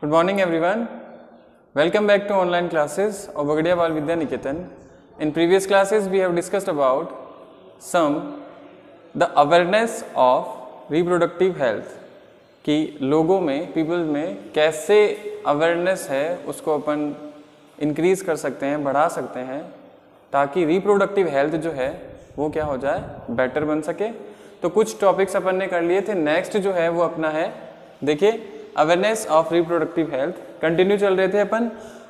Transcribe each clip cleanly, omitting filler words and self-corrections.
Good morning everyone. Welcome back to online classes of Vagadia Bal Vidya Niketan. In previous classes we have discussed about the awareness of reproductive health कि लोगों में people में कैसे awareness है उसको अपन increase कर सकते हैं, बढ़ा सकते हैं ताकि रिप्रोडक्टिव हेल्थ जो है वो क्या हो जाए, बेटर बन सके। तो कुछ टॉपिक्स अपन ने कर लिए थे। नेक्स्ट जो है वो अपना है, देखिए awareness of reproductive health. Continue चल रहे थे अपन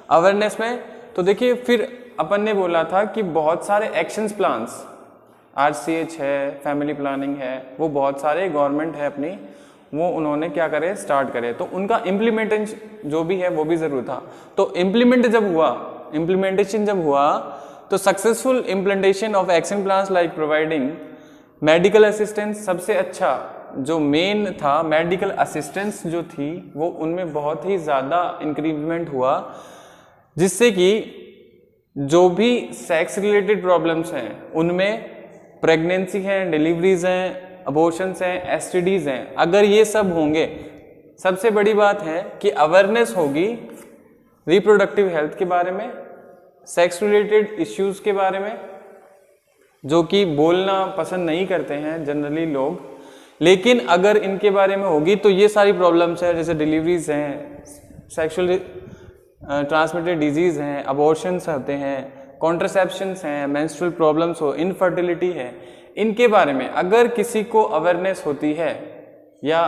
अवेयरनेस में। तो देखिए फिर अपन ने बोला था कि बहुत सारे एक्शंस प्लान्स, RCH है, फैमिली प्लानिंग है, वो बहुत सारे गवर्नमेंट है अपनी, वो उन्होंने क्या करे, स्टार्ट करे। तो उनका इम्प्लीमेंटेशन जो भी है वो भी जरूर था। तो इम्प्लीमेंटेशन जब हुआ तो successful implementation of action plans like providing medical assistance, सबसे अच्छा जो मेन था मेडिकल असिस्टेंस जो थी वो उनमें बहुत ही ज़्यादा इंक्रीजमेंट हुआ, जिससे कि जो भी सेक्स रिलेटेड प्रॉब्लम्स हैं उनमें प्रेगनेंसी हैं, डिलीवरीज हैं, अबॉर्शंस हैं, STDs हैं, अगर ये सब होंगे, सबसे बड़ी बात है कि अवेयरनेस होगी रिप्रोडक्टिव हेल्थ के बारे में, सेक्स रिलेटेड इश्यूज के बारे में, जो कि बोलना पसंद नहीं करते हैं जनरली लोग, लेकिन अगर इनके बारे में होगी तो ये सारी प्रॉब्लम्स हैं जैसे डिलीवरीज हैं, सेक्सुअल ट्रांसमिटेड डिजीज़ हैं, अबॉर्शंस होते हैं, कॉन्ट्रासेप्शंस हैं, मेंस्ट्रुअल प्रॉब्लम्स हो, इनफर्टिलिटी है, इनके बारे में अगर किसी को अवेयरनेस होती है, या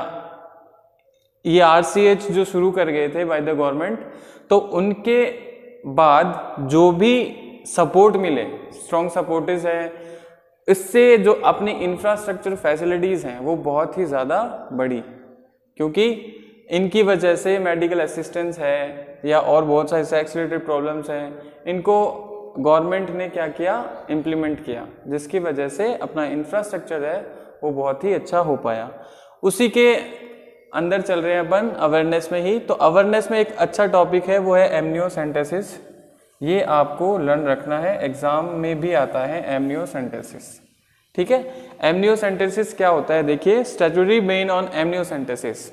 ये RCH जो शुरू कर गए थे बाय द गवर्नमेंट, तो उनके बाद जो भी सपोर्ट मिले, स्ट्रॉन्ग सपोर्टिव है, इससे जो अपनी इंफ्रास्ट्रक्चर फैसिलिटीज़ हैं वो बहुत ही ज़्यादा बढ़ी, क्योंकि इनकी वजह से मेडिकल असिस्टेंस है या और बहुत सारे सेक्स रिलेटेड प्रॉब्लम्स हैं, इनको गवर्नमेंट ने क्या किया, इम्प्लीमेंट किया, जिसकी वजह से अपना इंफ्रास्ट्रक्चर है वो बहुत ही अच्छा हो पाया। उसी के अंदर चल रहे हैं अपन अवेयरनेस में ही। तो अवेयरनेस में एक अच्छा टॉपिक है वो है एमनियोसेंटेसिस। ये आपको लर्न रखना है, एग्जाम में भी आता है एमनियोसेंटेसिस, ठीक है। एमनियोसेंटेसिस क्या होता है, देखिए statutory Ben on amniocentesis.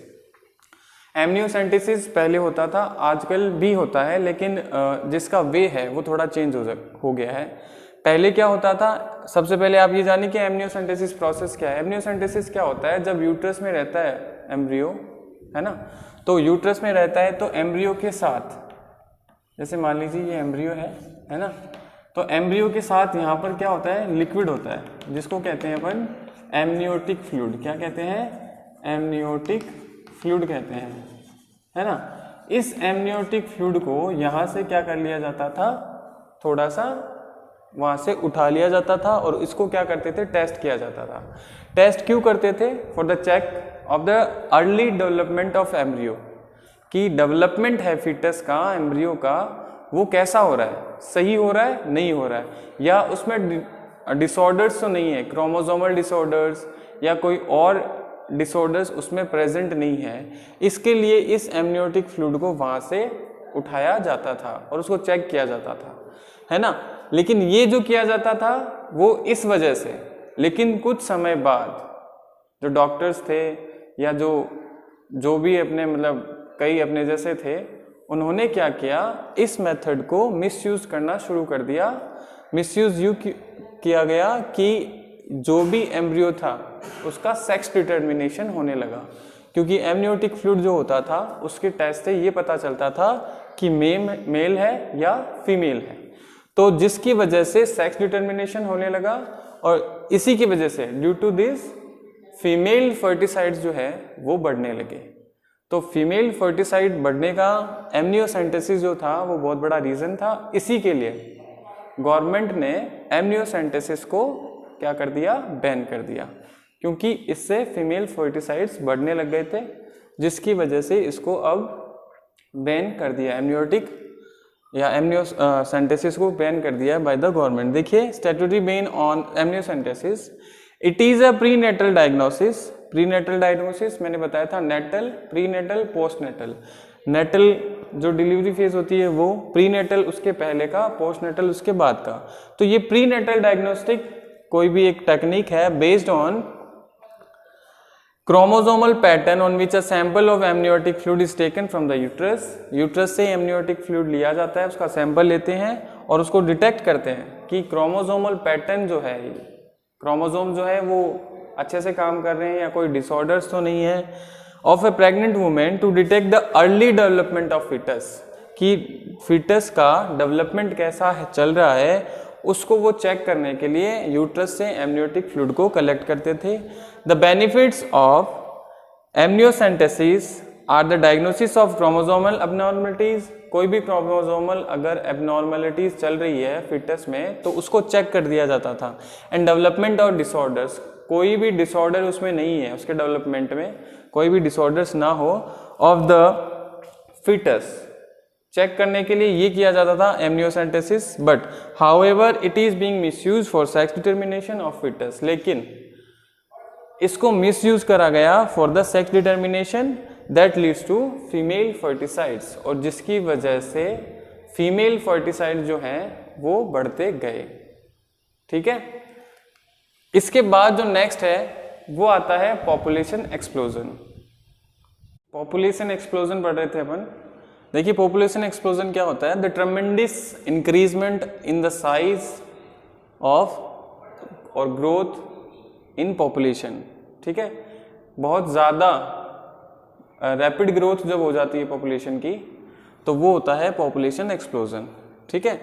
Amniocentesis पहले होता था, आजकल भी होता है, लेकिन जिसका वे है वो थोड़ा चेंज हो गया है। पहले क्या होता था, सबसे पहले आप ये जानिए कि एमनियोसेंटेसिस प्रोसेस क्या है। एमनियोसेंटेसिस क्या होता है, जब यूट्रस में रहता है एम्ब्रियो, है ना, तो यूट्रस में रहता है तो एम्ब्रियो के साथ, जैसे मान लीजिए ये एम्ब्रियो है ना, तो एम्ब्रियो के साथ यहाँ पर क्या होता है, लिक्विड होता है, जिसको कहते हैं अपन एमनियोटिक फ्लूइड। क्या कहते हैं, एमनियोटिक फ्लूइड कहते हैं, है ना। इस एमनियोटिक फ्लूइड को यहाँ से क्या कर लिया जाता था, थोड़ा सा वहाँ से उठा लिया जाता था और इसको क्या करते थे, टेस्ट किया जाता था। टेस्ट क्यों करते थे, for the check of the early development of embryo, कि डेवलपमेंट है फीटस का, एम्ब्रियो का, वो कैसा हो रहा है, सही हो रहा है, नहीं हो रहा है, या उसमें डिसऑर्डर्स तो नहीं है, क्रोमोसोमल डिसऑर्डर्स या कोई और डिसऑर्डर्स उसमें प्रेजेंट नहीं है। इसके लिए इस एमनियोटिक फ्लूइड को वहाँ से उठाया जाता था और उसको चेक किया जाता था, है ना। लेकिन ये जो किया जाता था वो इस वजह से, लेकिन कुछ समय बाद जो डॉक्टर्स थे या जो भी अपने मतलब कई अपने जैसे थे, उन्होंने क्या किया, इस मेथड को मिसयूज करना शुरू कर दिया। मिसयूज यूँ किया गया कि जो भी एम्ब्रियो था उसका सेक्स डिटर्मिनेशन होने लगा, क्योंकि एमनियोटिक फ्लूइड जो होता था उसके टेस्ट से ये पता चलता था कि मेल है या फीमेल है, तो जिसकी वजह से सेक्स डिटर्मिनेशन होने लगा। और इसी की वजह से ड्यू टू दिस फीमेल फर्टिसाइड्स जो है वो बढ़ने लगे। तो फीमेल फर्टिसाइड बढ़ने का एमनियोसेंटेसिस जो था वो बहुत बड़ा रीज़न था। इसी के लिए गवर्नमेंट ने एमनियोसेंटेसिस को क्या कर दिया, बैन कर दिया, क्योंकि इससे फीमेल फर्टिसाइड्स बढ़ने लग गए थे, जिसकी वजह से इसको अब बैन कर दिया, एमनियोटिक या एमनियोसेंटेसिस को बैन कर दिया बाय द गवर्नमेंट। देखिए statutory ban on amniocentesis, it is a prenatal diagnosis. Prenatal diagnosis मैंने बताया था, नेटल, प्रीनेटल, पोस्टनेटल। नेटल जो डिलीवरी फेज होती है वो, प्रीनेटल उसके पहले का, पोस्टनेटल उसके बाद का। तो ये प्रीनेटल डायग्नोस्टिक कोई भी एक टेक्निक है based on chromosomal pattern on which a sample of amniotic fluid is taken from the uterus, uterus से एमनियोटिक फ्लूइड लिया जाता है, उसका सैंपल लेते हैं और उसको डिटेक्ट करते हैं कि क्रोमोसोमल पैटर्न जो है, क्रोमोसोम जो है वो अच्छे से काम कर रहे हैं या कोई डिसऑर्डर्स तो नहीं है, of a pregnant women to detect the early development of foetus, कि फिटस का डेवलपमेंट कैसा है, चल रहा है, उसको वो चेक करने के लिए यूट्रस से एमनियोटिक फ्लूइड को कलेक्ट करते थे। The benefits of amniocentesis are the diagnosis of chromosomal abnormalities, कोई भी क्रोमोसोमल अगर एबनॉर्मलिटीज चल रही है फिटस में तो उसको चेक कर दिया जाता था। एंड डेवलपमेंट ऑफ डिसऑर्डर्स, कोई भी डिसऑर्डर उसमें नहीं है, उसके डेवलपमेंट में कोई भी डिसऑर्डर्स ना हो ऑफ द फिटस, चेक करने के लिए ये किया जाता था amniocentesis. But however it is being misuse for sex determination of foetus, लेकिन इसको मिसयूज करा गया for the sex determination that leads to female foeticides, और जिसकी वजह से फीमेल फर्टिसाइड जो हैं वो बढ़ते गए। ठीक है, इसके बाद जो नेक्स्ट है वो आता है पॉपुलेशन एक्सप्लोजन। पॉपुलेशन एक्सप्लोजन पढ़ रहे थे अपन। देखिए पॉपुलेशन एक्सप्लोजन क्या होता है, the ट्रेमेंडस increment in the size of और ग्रोथ इन पॉपुलेशन। ठीक है, बहुत ज़्यादा रैपिड ग्रोथ जब हो जाती है पॉपुलेशन की तो वो होता है पॉपुलेशन एक्सप्लोजन। ठीक है,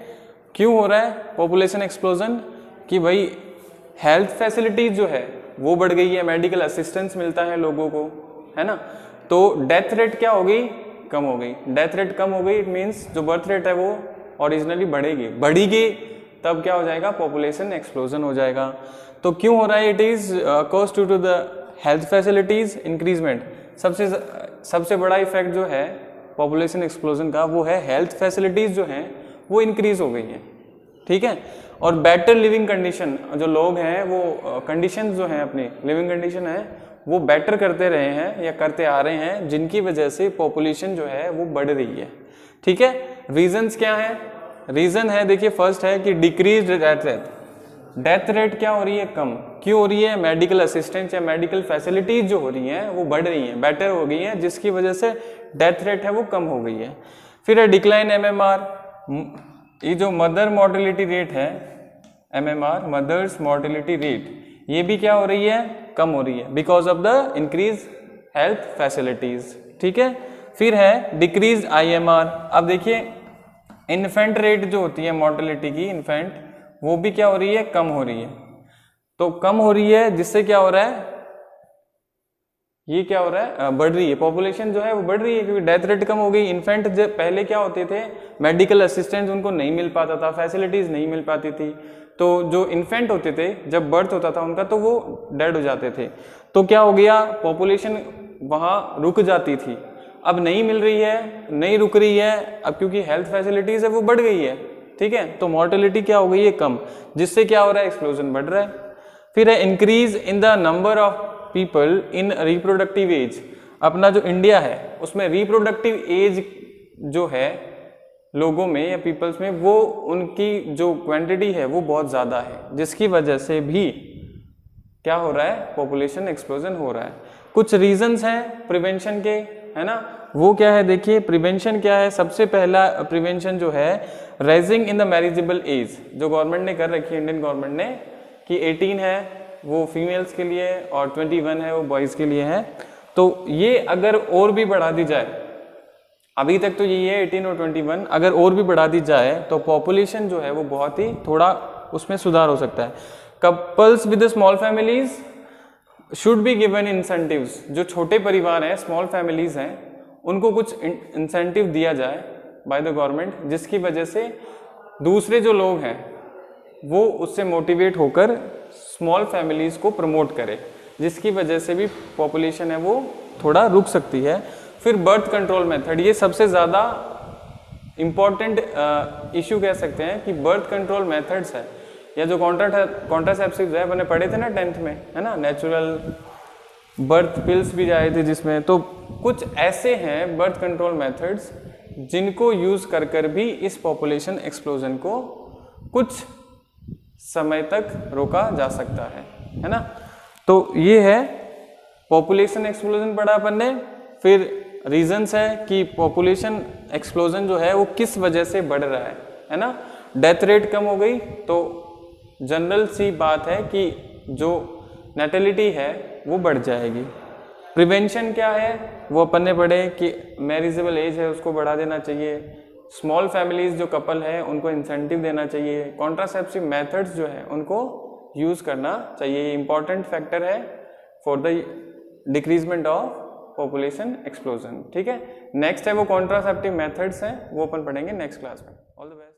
क्यों हो रहा है पॉपुलेशन एक्सप्लोजन, कि भाई हेल्थ फैसिलिटीज जो है वो बढ़ गई है, मेडिकल असिस्टेंस मिलता है लोगों को, है ना, तो डेथ रेट क्या हो गई, कम हो गई। डेथ रेट कम हो गई, इट मीन्स जो बर्थ रेट है वो ओरिजिनली बढ़ेगी, तब क्या हो जाएगा, पॉपुलेशन एक्सप्लोजन हो जाएगा। तो क्यों हो रहा है, it is cause to the health facilities increment. सबसे बड़ा इफेक्ट जो है पॉपुलेशन एक्सप्लोजन का वो है हेल्थ फैसिलिटीज जो हैं वो इंक्रीज हो गई हैं। ठीक है, और बेटर लिविंग कंडीशन, जो लोग हैं वो कंडीशन जो हैं अपनी लिविंग कंडीशन है वो बेटर करते रहे हैं या करते आ रहे हैं, जिनकी वजह से पॉपुलेशन जो है वो बढ़ रही है। ठीक है, रीजंस क्या है, रीजन है देखिए फर्स्ट है कि decrease death rate. Death rate क्या हो रही है, कम। क्यों हो रही है, मेडिकल असिस्टेंस या मेडिकल फैसिलिटीज जो हो रही हैं वो बढ़ रही हैं, बेटर हो गई हैं, जिसकी वजह से डेथ रेट है वो कम हो गई है। फिर है डिक्लाइन एमएमआर, ये जो मदर मॉर्टेलिटी रेट है एमएमआर, मदर्स मॉर्टेलिटी रेट, ये भी क्या हो रही है, कम हो रही है, because of the increase health facilities. ठीक है, फिर है डिक्रीज आईएमआर। अब देखिए इन्फेंट रेट जो होती है मॉर्टेलिटी की, इन्फेंट, वो भी क्या हो रही है, कम हो रही है। तो कम हो रही है जिससे क्या हो रहा है, ये क्या हो रहा है, बढ़ रही है, पॉपुलेशन जो है वो बढ़ रही है, क्योंकि डेथ रेट कम हो गई। इन्फेंट पहले क्या होते थे, मेडिकल असिस्टेंस उनको नहीं मिल पाता था, फैसिलिटीज नहीं मिल पाती थी, तो जो इन्फेंट होते थे जब बर्थ होता था उनका तो वो डेड हो जाते थे। तो क्या हो गया, पॉपुलेशन वहाँ रुक जाती थी, अब नहीं मिल रही है, नहीं रुक रही है, अब क्योंकि हेल्थ फैसिलिटीज है वो बढ़ गई है। ठीक है, तो मॉर्टेलिटी क्या हो गई है, कम, जिससे क्या हो रहा है, एक्सप्लोजन बढ़ रहा है। फिर है increase in the number of people in reproductive age. अपना जो इंडिया है उसमें रिप्रोडक्टिव एज जो है लोगों में या पीपल्स में, वो उनकी जो क्वांटिटी है वो बहुत ज़्यादा है, जिसकी वजह से भी क्या हो रहा है, पॉपुलेशन एक्सप्लोजन हो रहा है। कुछ रीजंस हैं प्रिवेंशन के, है ना, वो क्या है देखिए, प्रिवेंशन क्या है, सबसे पहला प्रिवेंशन जो है rising in the marriageable age, जो गवर्नमेंट ने कर रखी है, इंडियन गवर्नमेंट ने, कि 18 है वो फीमेल्स के लिए और 21 है वो बॉयज़ के लिए है। तो ये अगर और भी बढ़ा दी जाए, अभी तक तो यही है 18 और 21, अगर और भी बढ़ा दी जाए तो पॉपुलेशन जो है वो बहुत ही थोड़ा उसमें सुधार हो सकता है। Couples with small families should be given incentives, जो छोटे परिवार हैं, स्मॉल फैमिलीज हैं, उनको कुछ इंसेंटिव दिया जाए बाय द गवर्नमेंट, जिसकी वजह से दूसरे जो लोग हैं वो उससे मोटिवेट होकर स्मॉल फैमिलीज को प्रमोट करे, जिसकी वजह से भी पॉपुलेशन है वो थोड़ा रुक सकती है। फिर बर्थ कंट्रोल मेथड, ये सबसे ज़्यादा इम्पॉर्टेंट इशू कह सकते हैं कि बर्थ कंट्रोल मेथड्स है, या जो कॉन्ट्रासेप्टिव्स है, मैंने पढ़े थे ना 10th में, है ना, नेचुरल बर्थ पिल्स भी आए थे जिसमें, तो कुछ ऐसे हैं बर्थ कंट्रोल मेथड्स जिनको यूज़ कर कर भी इस पॉपुलेशन एक्सप्लोजन को कुछ समय तक रोका जा सकता है ना। तो ये है पॉपुलेशन एक्सप्लोजन पढ़ा अपन ने, फिर रीजंस है कि पॉपुलेशन एक्सप्लोजन जो है वो किस वजह से बढ़ रहा है ना। डेथ रेट कम हो गई तो जनरल सी बात है कि जो नेटेलिटी है वो बढ़ जाएगी। प्रिवेंशन क्या है वो अपन ने पढ़े कि मैरिजेबल एज है उसको बढ़ा देना चाहिए, स्मॉल फैमिलीज जो कपल है उनको इंसेंटिव देना चाहिए, कॉन्ट्रासेप्टिव मेथड्स जो है उनको यूज करना चाहिए। ये इंपॉर्टेंट फैक्टर है for the decreasement of population explosion. ठीक है, नेक्स्ट है वो कॉन्ट्रासेप्टिव मेथड्स हैं, वो अपन पढ़ेंगे नेक्स्ट क्लास में। All the best.